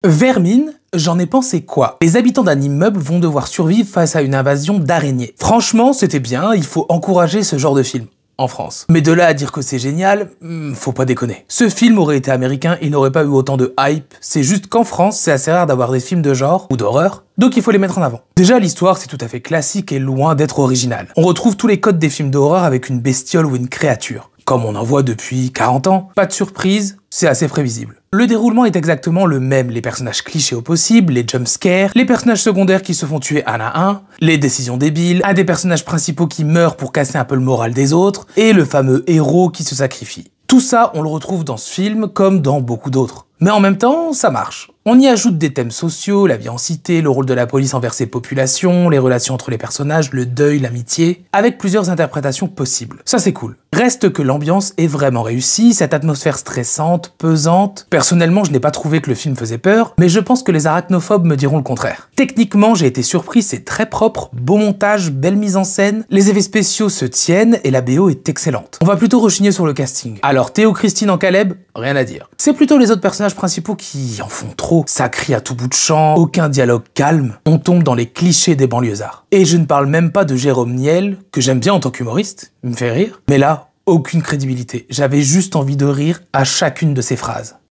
Vermine, j'en ai pensé quoi? Les habitants d'un immeuble vont devoir survivre face à une invasion d'araignées. Franchement, c'était bien, il faut encourager ce genre de film. En France. Mais de là à dire que c'est génial, faut pas déconner. Ce film aurait été américain, il n'aurait pas eu autant de hype, c'est juste qu'en France, c'est assez rare d'avoir des films de genre, ou d'horreur, donc il faut les mettre en avant. Déjà, l'histoire, c'est tout à fait classique et loin d'être original. On retrouve tous les codes des films d'horreur avec une bestiole ou une créature. Comme on en voit depuis 40 ans, pas de surprise, c'est assez prévisible. Le déroulement est exactement le même, les personnages clichés au possible, les jumpscares, les personnages secondaires qui se font tuer un à un, les décisions débiles, un des personnages principaux qui meurt pour casser un peu le moral des autres, et le fameux héros qui se sacrifie. Tout ça, on le retrouve dans ce film comme dans beaucoup d'autres. Mais en même temps, ça marche. On y ajoute des thèmes sociaux, la vie en cité, le rôle de la police envers ses populations, les relations entre les personnages, le deuil, l'amitié, avec plusieurs interprétations possibles. Ça c'est cool. Reste que l'ambiance est vraiment réussie, cette atmosphère stressante, pesante. Personnellement, je n'ai pas trouvé que le film faisait peur, mais je pense que les arachnophobes me diront le contraire. Techniquement, j'ai été surpris, c'est très propre, beau montage, belle mise en scène, les effets spéciaux se tiennent et la BO est excellente. On va plutôt rechigner sur le casting. Alors Théo Christine en Caleb, rien à dire. C'est plutôt les autres personnages principaux qui en font trop. Ça crie à tout bout de champ, aucun dialogue calme, on tombe dans les clichés des banlieusards. Et je ne parle même pas de Jérôme Niel, que j'aime bien en tant qu'humoriste, il me fait rire, mais là, aucune crédibilité. J'avais juste envie de rire à chacune de ses phrases.